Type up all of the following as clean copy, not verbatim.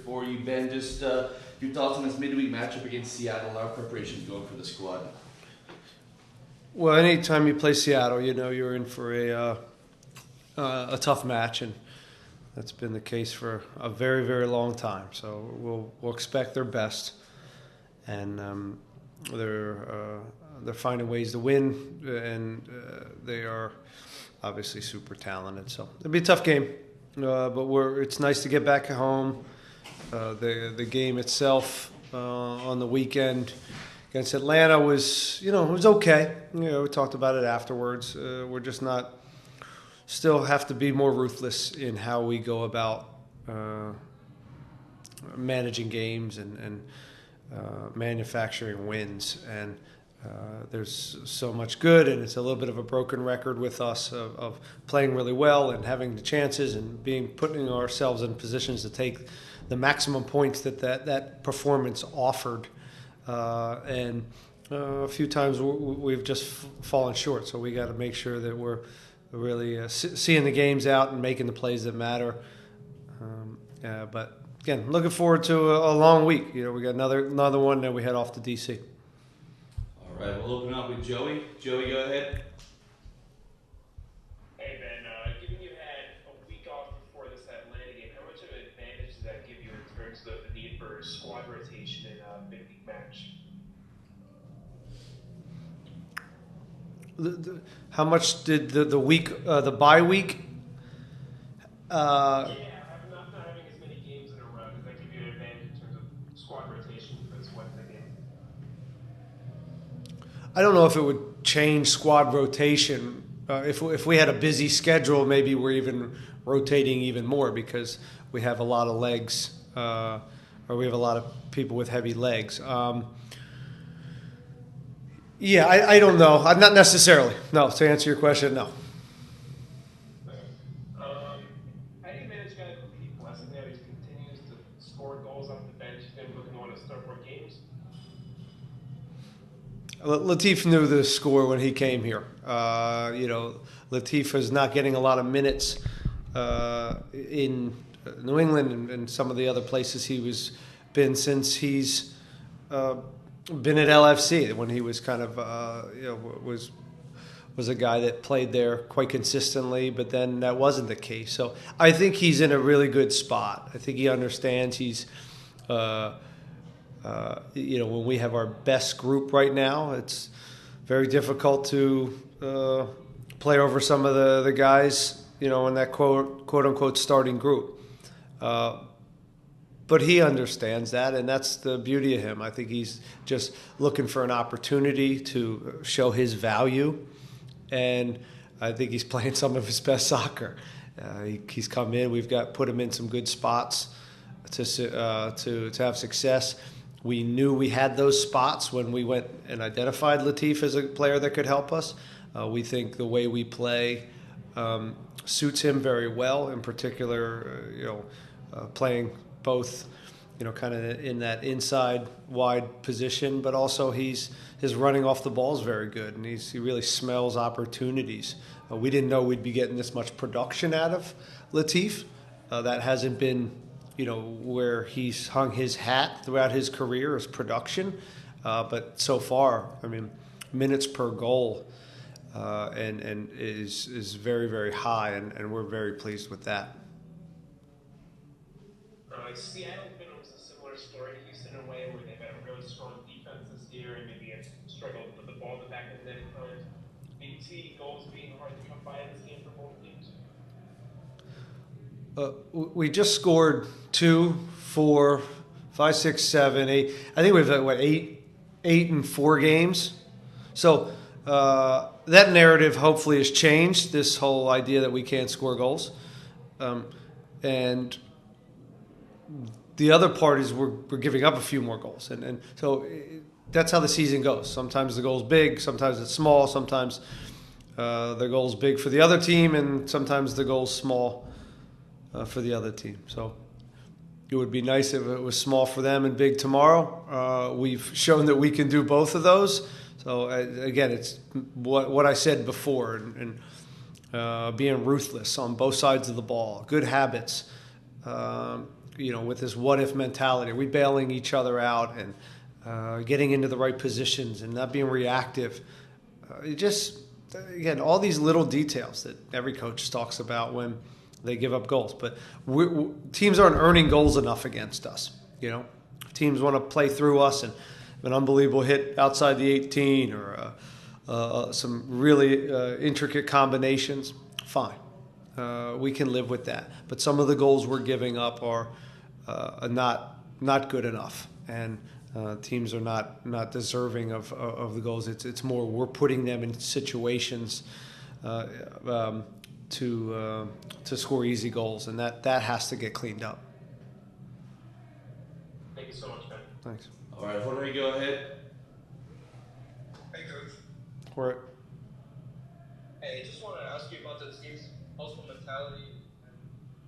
For you, Ben, just your thoughts on this midweek matchup against Seattle. Our preparations going for the squad. Well, anytime you play Seattle, you know you're in for a tough match, and that's been the case for a very, very long time. So we'll expect their best, and they're finding ways to win, and they are obviously super talented. So it'll be a tough game, but it's nice to get back at home. The game itself on the weekend against Atlanta was, it was okay. We talked about it afterwards. We're just not. Still have to be more ruthless in how we go about managing games and manufacturing wins. And there's so much good, and it's a little bit of a broken record with us of playing really well and having the chances and putting ourselves in positions to take the maximum points that performance offered. And a few times we've just fallen short. So we got to make sure that we're really seeing the games out and making the plays that matter. But again, looking forward to a long week. We got another one, then we head off to DC. All right, we'll open up with Joey. Joey, go ahead. Hey Ben, given you had a week off before this Atlanta game, how much of an advantage does that give you in terms of the need for squad rotation in a midweek match? How much did the bye week? Not having as many games in a row, does that give you an advantage in terms of squad rotation for this Wednesday game? I don't know if it would change squad rotation. If we had a busy schedule, maybe we're even rotating even more because we have a lot of legs, or we have a lot of people with heavy legs. Yeah, I don't know. Not necessarily. No, to answer your question, no. How do you manage guys with Latif Blessing now? He continues to score goals off the bench. He's been looking to want to start more games. Latif knew the score when he came here. Latif is not getting a lot of minutes in New England and some of the other places he was been since he's been at LFC, when he was kind of was a guy that played there quite consistently, but then that wasn't the case. So I think he's in a really good spot. I think he understands he's when we have our best group right now, it's very difficult to play over some of the guys, in that quote unquote starting group. But he understands that, and that's the beauty of him. I think he's just looking for an opportunity to show his value, and I think he's playing some of his best soccer. He's come in. We've put him in some good spots to have success. We knew we had those spots when we went and identified Latif as a player that could help us. We think the way we play suits him very well. In particular, playing both, kind of in that inside wide position, but also his running off the ball is very good, and he really smells opportunities. We didn't know we'd be getting this much production out of Latif. That hasn't been, where he's hung his hat throughout his career as production, but so far, minutes per goal, and is very, very high, and we're very pleased with that. Seattle's been almost a similar story to Houston in a way where they've had a really strong defense this year and maybe have struggled to put the ball in the back of the net at times. Do you see goals being hard to come by in this game for both teams? We just scored 2, 4, 5, 6, 7, 8. I think we've had, 8 in 4 games. So that narrative hopefully has changed, this whole idea that we can't score goals. And the other part is we're giving up a few more goals. And so that's how the season goes. Sometimes the goal's big, sometimes it's small, sometimes the goal's big for the other team, and sometimes the goal's small for the other team. So it would be nice if it was small for them and big tomorrow. We've shown that we can do both of those. So again, it's what I said before, and being ruthless on both sides of the ball, good habits, with this what if mentality? Are we bailing each other out and getting into the right positions and not being reactive? Again, all these little details that every coach talks about when they give up goals. But teams aren't earning goals enough against us. Teams want to play through us and an unbelievable hit outside the 18 or some really intricate combinations. Fine. We can live with that. But some of the goals we're giving up are not good enough. And teams are not deserving of the goals. It's more we're putting them in situations to score easy goals, and that has to get cleaned up. Thank you so much, Ben. Thanks. All right, Jorge, go ahead. Hey, Coach. Or Hey, just wanted to ask you about the team's hustle mentality.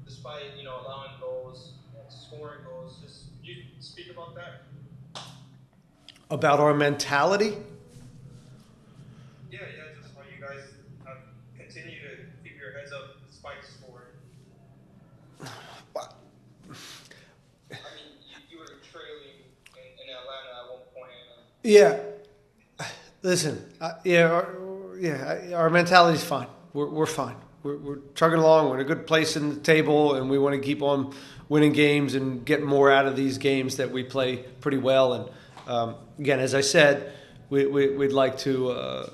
Despite allowing goals, scoring goals, just could you speak about that? about our mentality. Yeah, just how you guys have continued to keep your heads up despite scoring. I mean, you were trailing in Atlanta at one point. Yeah. Listen, our mentality's fine. We're fine. We're chugging along. We're in a good place in the table, and we want to keep on winning games and get more out of these games that we play pretty well. And again, as I said, we'd like to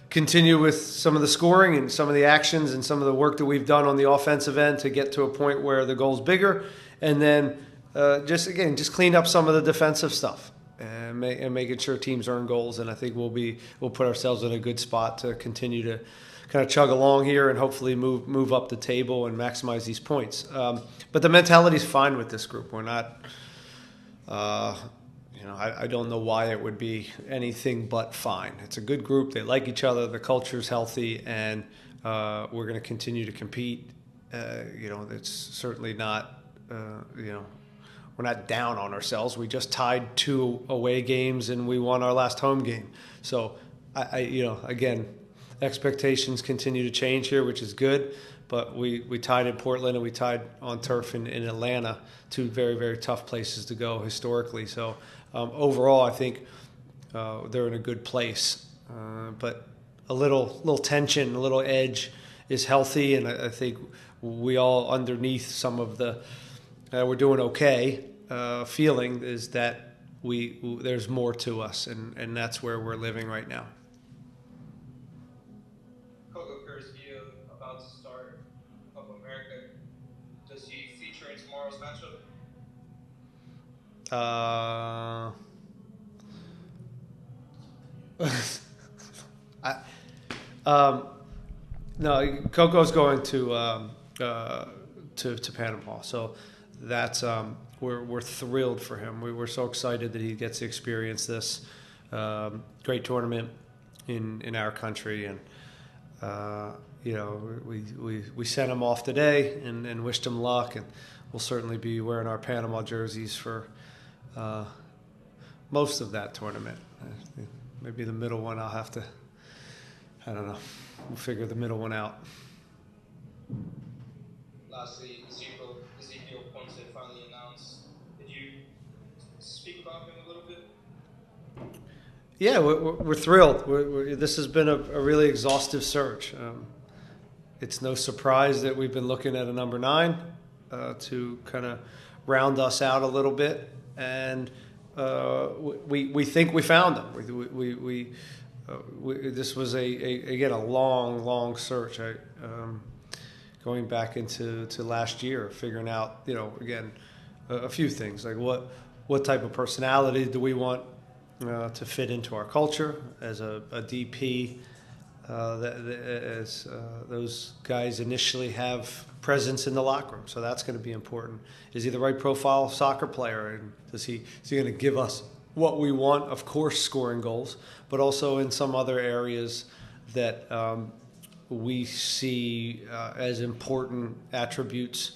continue with some of the scoring and some of the actions and some of the work that we've done on the offensive end to get to a point where the goal's bigger, and then just clean up some of the defensive stuff and making sure teams earn goals. And I think we'll put ourselves in a good spot to continue to kind of chug along here and hopefully move up the table and maximize these points. But the mentality's fine with this group. We're not, I don't know why it would be anything but fine. It's a good group. They like each other. The culture's healthy, and we're going to continue to compete. It's certainly not, we're not down on ourselves. We just tied 2 away games and we won our last home game. So again, expectations continue to change here, which is good. But we tied in Portland and we tied on turf in Atlanta, 2 very, very tough places to go historically. So overall, I think they're in a good place. But a little tension, a little edge is healthy, and I think we all underneath some of the we're doing okay feeling is that there's more to us, and that's where we're living right now. About to start Copa America. Does he feature in tomorrow's matchup? No, Coco's going to Panama, so that's we're thrilled for him. We're so excited that he gets to experience this great tournament in our country, and we sent him off today and wished him luck, and we'll certainly be wearing our Panama jerseys for most of that tournament. Maybe the middle one I don't know. We'll figure the middle one out. Lastly, Ezekiel Ponce finally announced. Did you speak about him a little bit? Yeah, we're thrilled. This has been a really exhaustive search. It's no surprise that we've been looking at a number 9 to kind of round us out a little bit, and we think we found him. This was a long search. Going back into last year, figuring out a few things like what type of personality do we want to fit into our culture as a DP. As those guys initially have presence in the locker room, so that's going to be important. Is he the right profile soccer player, and is he going to give us what we want? Of course, scoring goals, but also in some other areas that we see as important attributes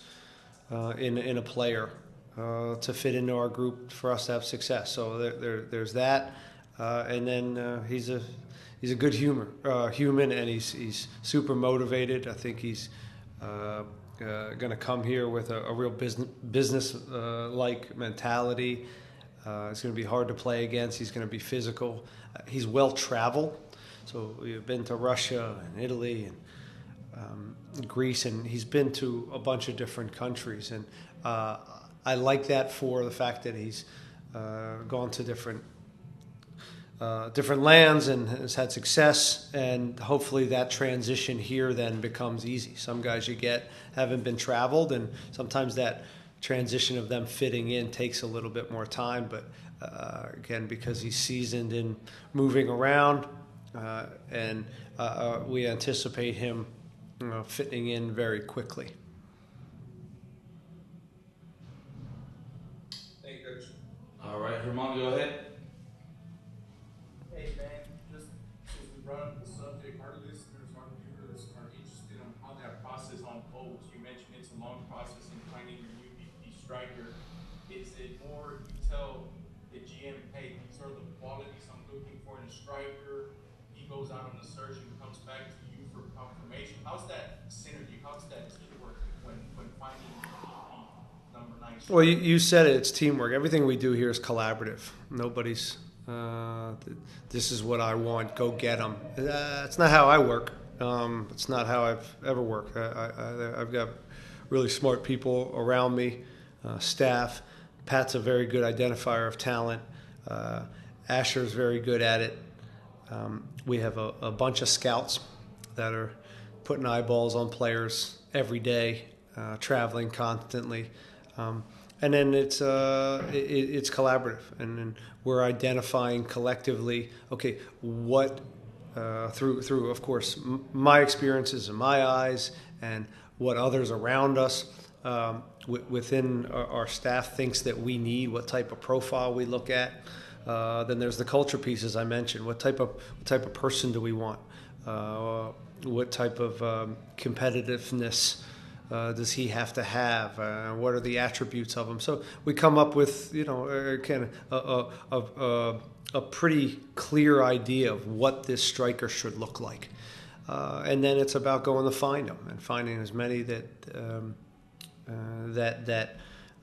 in a player to fit into our group for us to have success. So there's that, and then he's a good human, and he's super motivated. I think he's going to come here with a real business like mentality. It's going to be hard to play against. He's going to be physical. He's well traveled. So we've been to Russia and Italy and Greece, and he's been to a bunch of different countries. And I like that for the fact that he's gone to different lands and has had success, and hopefully that transition here then becomes easy. Some guys you get haven't been traveled, and sometimes that transition of them fitting in takes a little bit more time, but again, because he's seasoned in moving around, and we anticipate him fitting in very quickly. Thank you, Coach. All right, Herman, go ahead. Hey man, just since we brought up the subject, our listeners, our viewers are interested in how that process unfolds. You mentioned it's a long process in finding your new VP striker. Is it more you tell the GM, hey, these are the qualities I'm looking for in a striker? He goes out on the search and comes back to you for confirmation. How's that synergy? How's that teamwork when finding the VP number 9 striker? Well, you said it. It's teamwork. Everything we do here is collaborative. Nobody's, this is what I want, go get them. It's not how I work. It's not how I've ever worked. I've got really smart people around me, staff. Pat's a very good identifier of talent. Asher's very good at it. We have a bunch of scouts that are putting eyeballs on players every day, traveling constantly. And then it's collaborative, and then we're identifying collectively. Okay, what through of course my experiences and my eyes, and what others around us within our staff thinks that we need, what type of profile we look at. Then there's the culture pieces I mentioned. What type of person do we want? What type of competitiveness does he have to have? What are the attributes of him? So we come up with, kind of a pretty clear idea of what this striker should look like, and then it's about going to find them and finding as many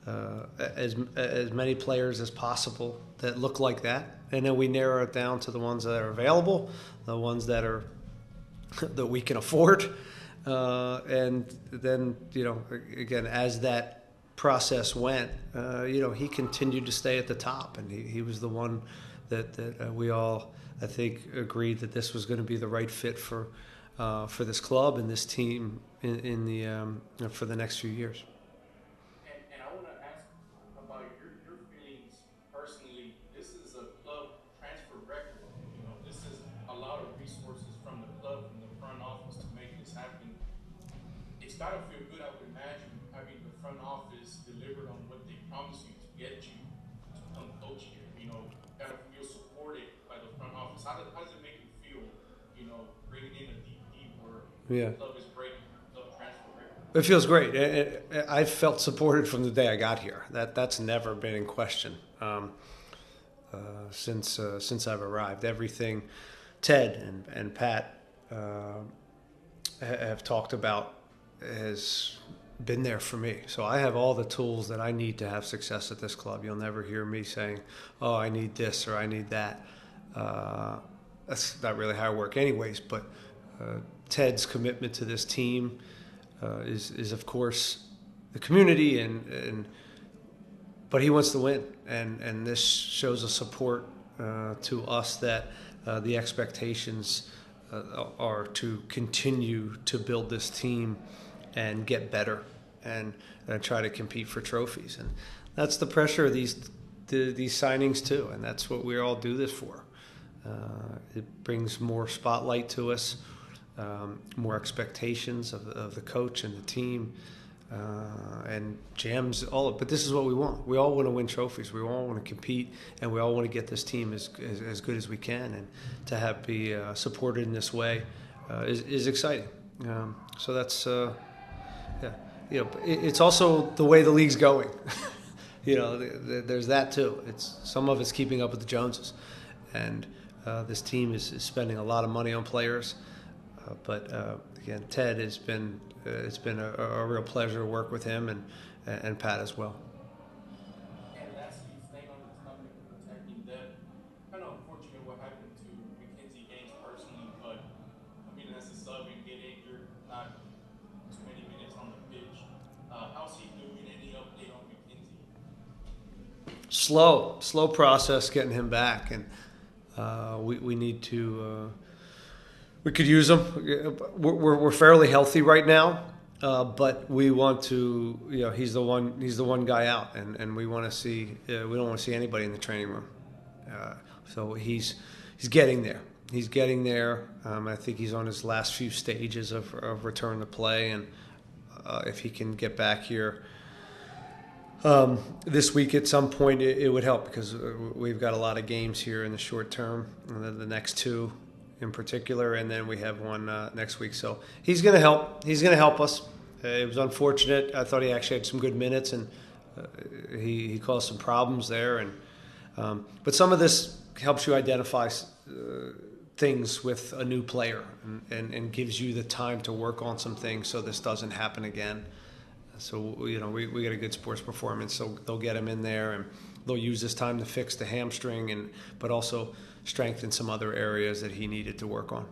as many players as possible that look like that, and then we narrow it down to the ones that are available, the ones that are that we can afford. And then, again, as that process went, he continued to stay at the top, and he was the one that we all, I think, agreed that this was going to be the right fit for this club and this team for the next few years. And I want to ask about your feelings personally. This is a club transfer record. This is a lot of resources from the club, from the front office to make this happen. It's got to feel good, I would imagine, having the front office delivered on what they promised you to get you to come coach here. Got to feel supported by the front office. How does it make you feel, bringing in a DP where the club is breaking the club transfer record? It feels great. I've felt supported from the day I got here. That's never been in question since I've arrived. Everything Ted and Pat have talked about has been there for me. So I have all the tools that I need to have success at this club. You'll never hear me saying, oh, I need this or I need that. That's not really how I work anyways, but Ted's commitment to this team is of course the community, but he wants to win, and this shows a support to us that the expectations are to continue to build this team and get better and try to compete for trophies. And that's the pressure of these signings too, and that's what we all do this for. It brings more spotlight to us, more expectations of the coach and the team, and jams but this is what we want. We all want to win trophies. We all want to compete, and we all want to get this team as good as we can, and to be supported in this way is exciting. So that's it's also the way the league's going. There's that too. Some of it's keeping up with the Joneses, and this team is spending a lot of money on players, but again, Ted has been it's been a real pleasure to work with him and Pat as well. And lastly, staying on the topic of attacking depth, kind of unfortunate what happened to Mackenzie Gaines personally, but coming in as a sub and get injured, not too many minutes on the pitch. How's he doing? Any update on Mackenzie? Slow process getting him back, and we need to. We could use him. We're fairly healthy right now, but we want to. He's the one guy out, and we want to see. We don't want to see anybody in the training room. So he's getting there. He's getting there. I think he's on his last few stages of return to play, and if he can get back here this week at some point, it would help because we've got a lot of games here in the short term, the next two in particular, and then we have one next week. So he's going to help. He's going to help us. It was unfortunate. I thought he actually had some good minutes, and he caused some problems there. And but some of this helps you identify things with a new player and gives you the time to work on some things so this doesn't happen again. So we got a good sports performance, so they'll get him in there and they'll use this time to fix the hamstring but also strengthen some other areas that he needed to work on.